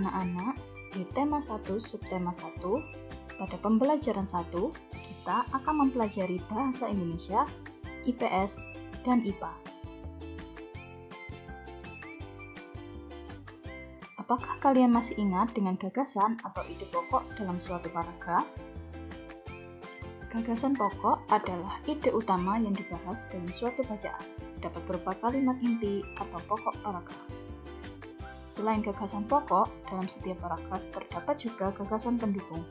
anak-anak, di tema 1 subtema 1, pada pembelajaran 1, kita akan mempelajari bahasa Indonesia, IPS, dan IPA. Apakah kalian masih ingat dengan gagasan atau ide pokok dalam suatu paragraf? Gagasan pokok adalah ide utama yang dibahas dalam suatu bacaan, dapat berupa kalimat inti atau pokok paragraf. Selain gagasan pokok, dalam setiap paragraf terdapat juga gagasan pendukung.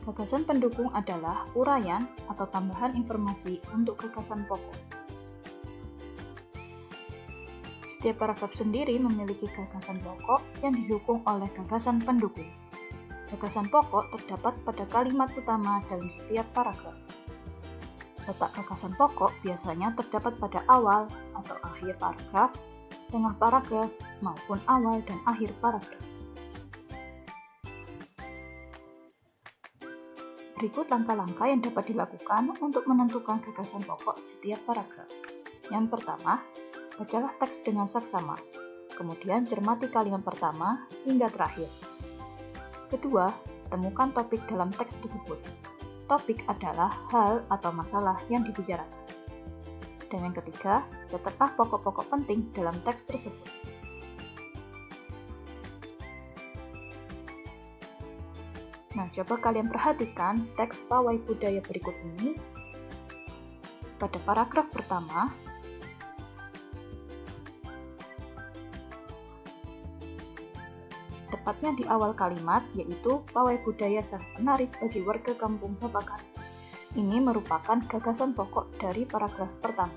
Gagasan pendukung adalah uraian atau tambahan informasi untuk gagasan pokok. Setiap paragraf sendiri memiliki gagasan pokok yang didukung oleh gagasan pendukung. Gagasan pokok terdapat pada kalimat utama dalam setiap paragraf. Letak gagasan pokok biasanya terdapat pada awal atau akhir paragraf, tengah paragraf, maupun awal dan akhir paragraf. Berikut langkah-langkah yang dapat dilakukan untuk menentukan gagasan pokok setiap paragraf. Yang pertama, bacalah teks dengan saksama, kemudian cermati kalimat pertama hingga terakhir. Kedua, temukan topik dalam teks tersebut. Topik adalah hal atau masalah yang dibicarakan. Dan yang ketiga, catatlah pokok-pokok penting dalam teks tersebut. Nah, coba kalian perhatikan teks pawai budaya berikut ini. Pada paragraf pertama, tepatnya di awal kalimat, yaitu pawai budaya sangat menarik bagi warga kampung Babakan. Ini merupakan gagasan pokok dari paragraf pertama.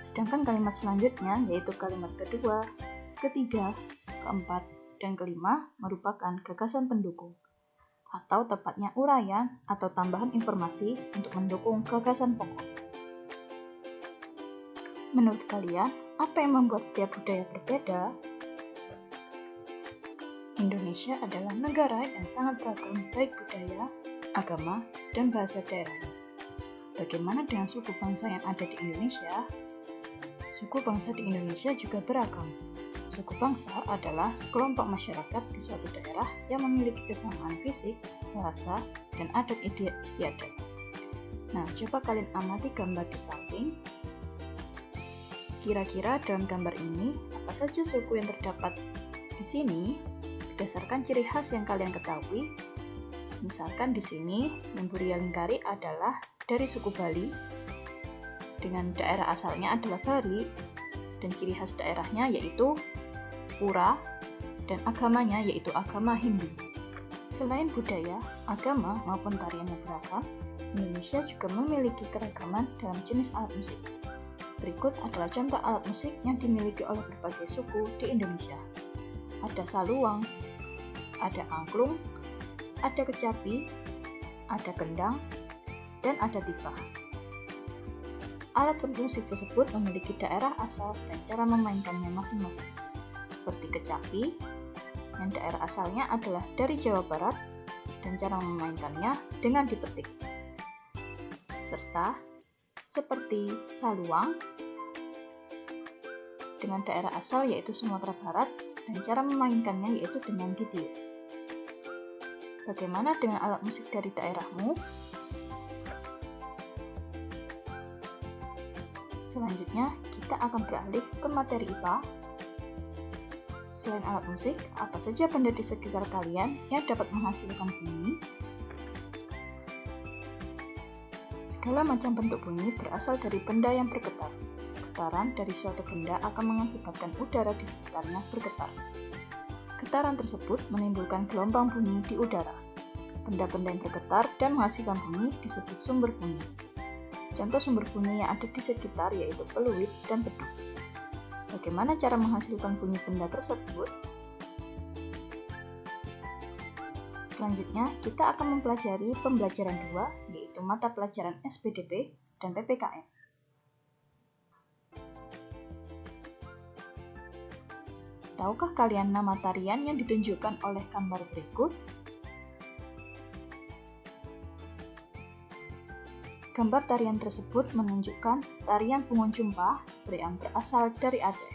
Sedangkan kalimat selanjutnya, yaitu kalimat kedua, ketiga, keempat, dan kelima merupakan gagasan pendukung, atau tepatnya uraian atau tambahan informasi untuk mendukung gagasan pokok. Menurut kalian, apa yang membuat setiap budaya berbeda? Indonesia adalah negara yang sangat beragam baik budaya, agama, dan bahasa daerahnya. Bagaimana dengan suku bangsa yang ada di Indonesia? Suku bangsa di Indonesia juga beragam. Suku bangsa adalah sekelompok masyarakat di suatu daerah yang memiliki kesamaan fisik, bahasa, dan adat istiadat. Nah, coba kalian amati gambar di samping. Kira-kira dalam gambar ini, apa saja suku yang terdapat di sini? Berdasarkan ciri khas yang kalian ketahui, misalkan di sini yang Buria Lingkari adalah dari suku Bali, dengan daerah asalnya adalah Bali, dan ciri khas daerahnya yaitu pura, dan agamanya yaitu agama Hindu. Selain budaya, agama maupun tarian yang beragam, Indonesia juga memiliki keragaman dalam jenis alat musik. Berikut adalah contoh alat musik yang dimiliki oleh berbagai suku di Indonesia. Ada saluang, ada angklung, ada kecapi, ada kendang, dan ada tipa. Alat bermusik tersebut memiliki daerah asal dan cara memainkannya masing-masing. Seperti kecapi, yang daerah asalnya adalah dari Jawa Barat, dan cara memainkannya dengan dipetik. Serta seperti saluang, dengan daerah asal yaitu Sumatera Barat, dan cara memainkannya yaitu dengan ditiup. Bagaimana dengan alat musik dari daerahmu? Selanjutnya, kita akan beralih ke materi IPA. Selain alat musik, apa saja benda di sekitar kalian yang dapat menghasilkan bunyi? Segala macam bentuk bunyi berasal dari benda yang bergetar. Getaran dari suatu benda akan mengakibatkan udara di sekitarnya bergetar. Getaran tersebut menimbulkan gelombang bunyi di udara. Benda-benda yang bergetar dan menghasilkan bunyi disebut sumber bunyi. Contoh sumber bunyi yang ada di sekitar yaitu peluit dan beduk. Bagaimana cara menghasilkan bunyi benda tersebut? Selanjutnya, kita akan mempelajari pembelajaran 2, yaitu mata pelajaran SPDP dan PPKN. Tahukah kalian nama tarian yang ditunjukkan oleh gambar berikut? Gambar tarian tersebut menunjukkan tarian Pungun Jumpah yang berasal dari Aceh.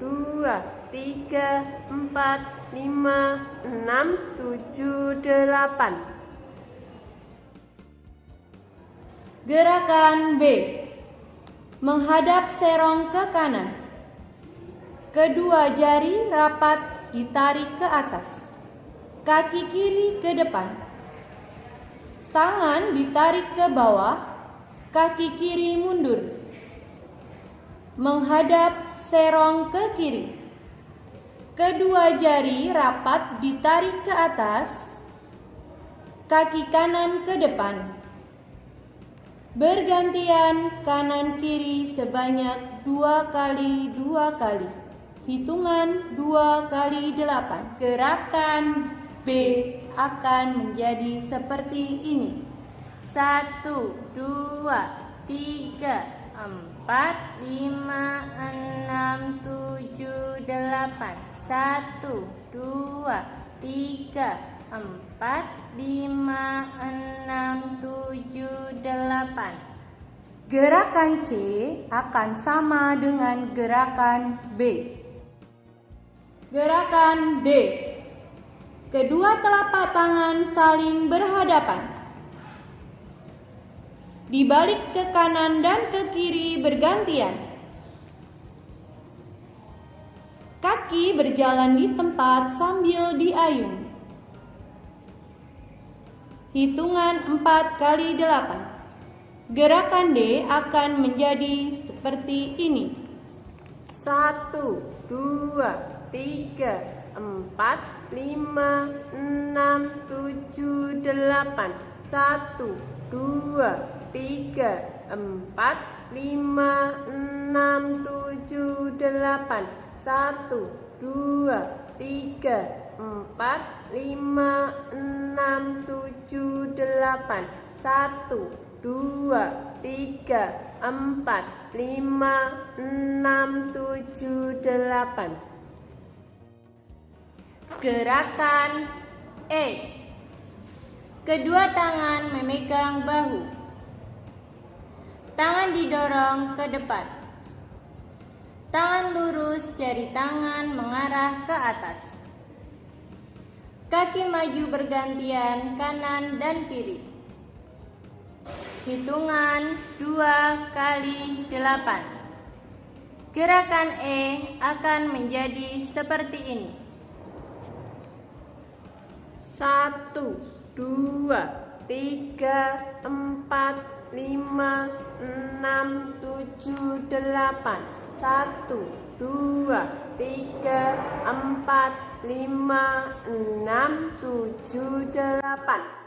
2, 3, 4, 5, 6, 7, 8. Gerakan B. Menghadap serong ke kanan. Kedua jari rapat ditarik ke atas. Kaki kiri ke depan. Tangan ditarik ke bawah. Kaki kiri mundur. Menghadap serong ke kiri. Kedua jari rapat ditarik ke atas. Kaki kanan ke depan. Bergantian kanan kiri sebanyak 2 kali 2 kali. Hitungan 2 kali 8. Gerakan B akan menjadi seperti ini. 1, 2, 3, 4, 5, 6, 7, 8. 1, 2, 3, 4, 5, 6, 7, 8. Gerakan C akan sama dengan gerakan B. Gerakan D. Kedua telapak tangan saling berhadapan. Dibalik ke kanan dan ke kiri bergantian. Kaki berjalan di tempat sambil diayun. Hitungan 4 kali 8. Gerakan D akan menjadi seperti ini. 1, 2, 3, 4, 5, 6, 7, 8. 1, 2, 3, 4, 5, 6, 7, 8. 1, 2, 3, 4, 5, 6, 7, 8. 1, 2, 3, 4, 5, 6, 7, 8. Gerakan E. Kedua tangan memegang bahu. Tangan didorong ke depan. Tangan lurus, jari tangan mengarah ke atas. Kaki maju bergantian kanan dan kiri. Hitungan 2 kali 8. Gerakan E akan menjadi seperti ini. 1, 2, 3, 4, 5, 6, 7, 8. 1, 2, 3, 4, 5, 6, 7, 8.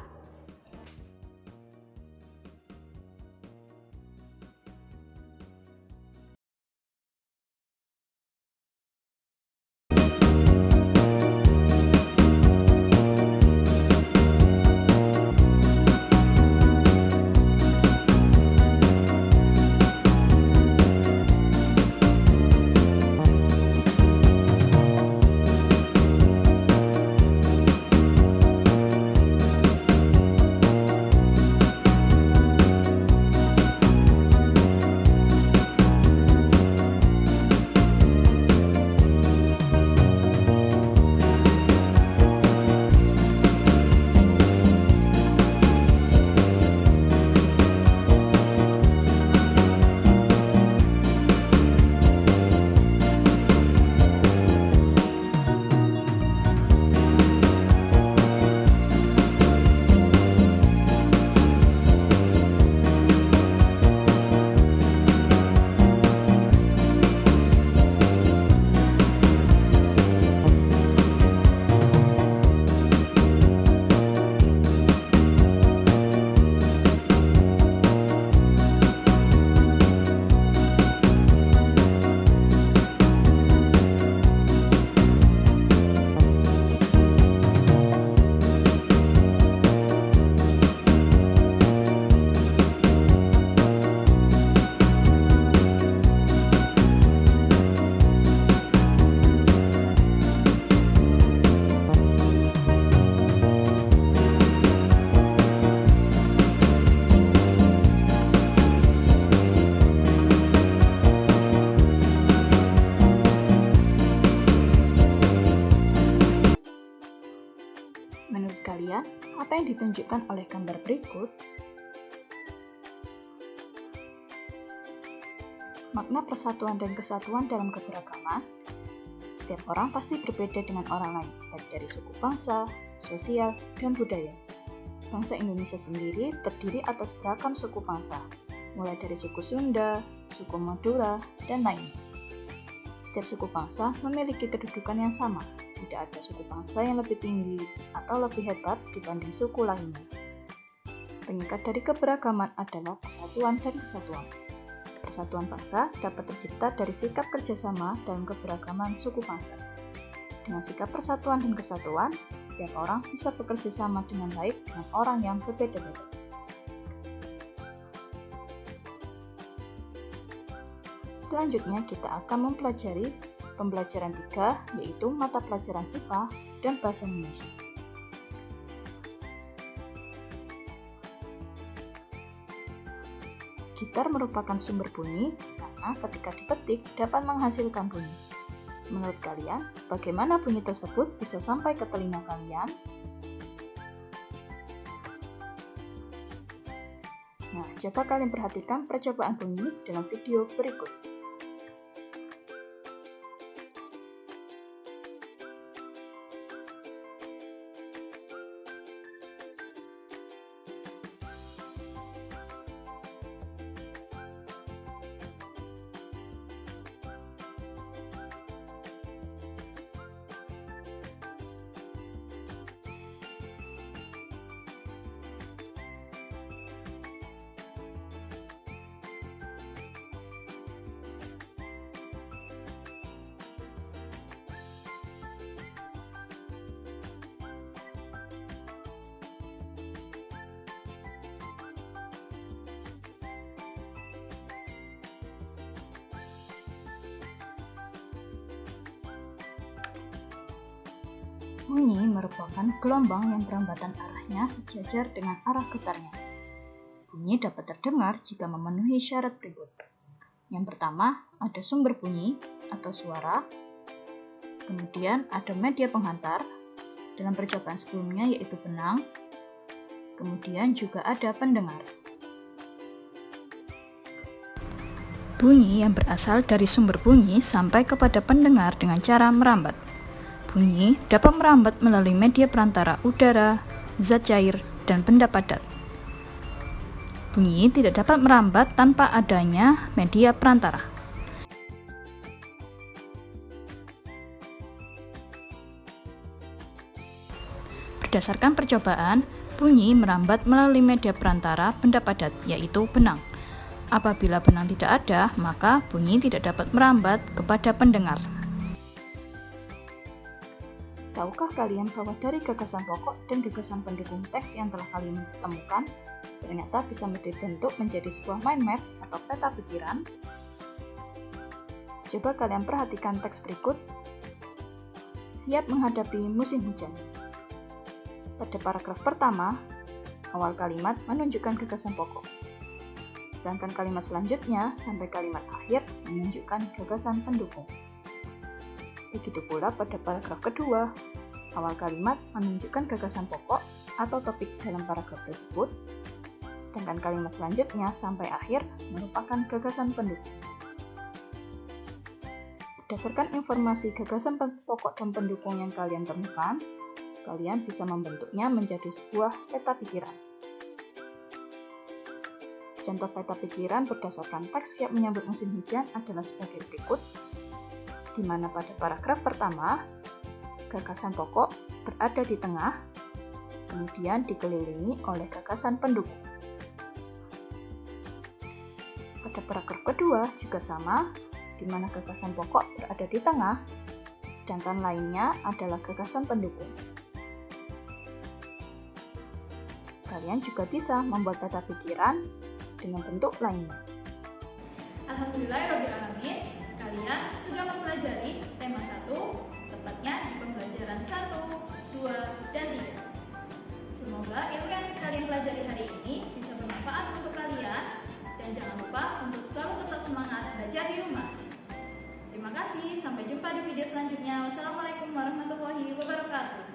Apa yang ditunjukkan oleh gambar berikut? Makna persatuan dan kesatuan dalam keberagaman. Setiap orang pasti berbeda dengan orang lain, baik dari suku bangsa, sosial, dan budaya. Bangsa Indonesia sendiri terdiri atas beragam suku bangsa, mulai dari suku Sunda, suku Madura, dan lainnya. Setiap suku bangsa memiliki kedudukan yang sama, tidak ada suku bangsa yang lebih tinggi atau lebih hebat dibanding suku lainnya. Pengikat dari keberagaman adalah persatuan dan kesatuan. Persatuan bangsa dapat tercipta dari sikap kerjasama dalam keberagaman suku bangsa. Dengan sikap persatuan dan kesatuan, setiap orang bisa bekerja sama dengan baik dengan orang yang berbeda-beda. Selanjutnya kita akan mempelajari pembelajaran 3, yaitu mata pelajaran IPA dan Bahasa Indonesia. Gitar merupakan sumber bunyi karena ketika dipetik dapat menghasilkan bunyi. Menurut kalian, bagaimana bunyi tersebut bisa sampai ke telinga kalian? Nah, coba kalian perhatikan percobaan bunyi dalam video berikut. Bunyi merupakan gelombang yang berambatan arahnya sejajar dengan arah getarnya. Bunyi dapat terdengar jika memenuhi syarat berikut. Yang pertama, ada sumber bunyi atau suara. Kemudian ada media penghantar dalam percobaan sebelumnya yaitu benang. Kemudian juga ada pendengar. Bunyi yang berasal dari sumber bunyi sampai kepada pendengar dengan cara merambat. Bunyi dapat merambat melalui media perantara udara, zat cair, dan benda padat. Bunyi tidak dapat merambat tanpa adanya media perantara. Berdasarkan percobaan, bunyi merambat melalui media perantara benda padat, yaitu benang. Apabila benang tidak ada, maka bunyi tidak dapat merambat kepada pendengar. Tahukah kalian bahwa dari gagasan pokok dan gagasan pendukung teks yang telah kalian temukan, ternyata bisa dibentuk menjadi sebuah mind map atau peta pikiran? Coba kalian perhatikan teks berikut. Siap menghadapi musim hujan. Pada paragraf pertama, awal kalimat menunjukkan gagasan pokok. Sedangkan kalimat selanjutnya sampai kalimat akhir menunjukkan gagasan pendukung. Begitu pula pada paragraf kedua, awal kalimat menunjukkan gagasan pokok atau topik dalam paragraf tersebut, sedangkan kalimat selanjutnya sampai akhir merupakan gagasan pendukung. Berdasarkan informasi gagasan pokok dan pendukung yang kalian temukan, kalian bisa membentuknya menjadi sebuah peta pikiran. Contoh peta pikiran berdasarkan teks siap menyambut musim hujan adalah sebagai berikut, di mana pada paragraf pertama, gagasan pokok berada di tengah, kemudian dikelilingi oleh gagasan pendukung. Pada paragraf kedua juga sama, di mana gagasan pokok berada di tengah, sedangkan lainnya adalah gagasan pendukung. Kalian juga bisa membuat peta pikiran dengan bentuk lainnya. Alhamdulillahirrahmanirrahim, kalian sudah mempelajari tema 1, tepatnya di pembelajaran 1, 2, dan 3. Semoga ilmu yang kalian pelajari hari ini bisa bermanfaat untuk kalian, dan jangan lupa untuk selalu tetap semangat belajar di rumah. Terima kasih, sampai jumpa di video selanjutnya. Wassalamualaikum warahmatullahi wabarakatuh.